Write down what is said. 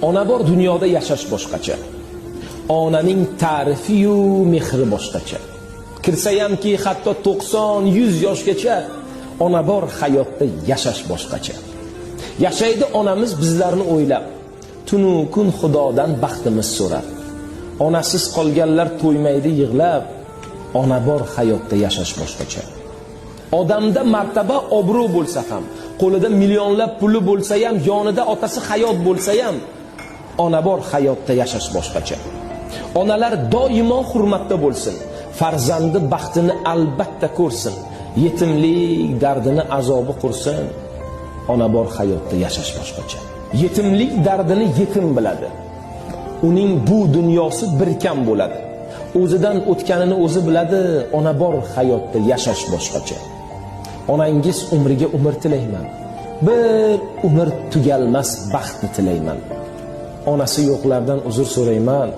Ona bor dunyoda yashash boshqacha. Onaning ta'rifi-yu mehri boshqacha. Kirsa hamki hatto 90-100 yoshgacha ona bor hayotda yashash boshqacha. Yashaydi onamiz bizlarni o'ylab, tunu kun Xudodan baxtimiz so'rab. Onasiz qolganlar to'ymaydi yig'lab, ona bor hayotda yashash boshqacha. Odamda martaba, obro' bo'lsa ham, qo'lida millionlab puli bo'lsa ham, yonida otasi hayot bo'lsa ham, ona bor hayotda yashash boshqacha. Onalar doimo hurmatda bo'lsin, farzandi baxtini albatta ko'rsin, yetimlik dardini azobi qursin. Ona bor hayotda yashash boshqacha. Yetimlik dardini yetim biladi. Uning bu dunyosi bir kam bo'ladi. O'zidan o'tganini o'zi biladi. Ona bor hayotda yashash boshqacha. Onangiz umriga umr tilayman. Bir umr tugalmas baxtni tilayman. Onasi yo'qlardan uzr so'rayman.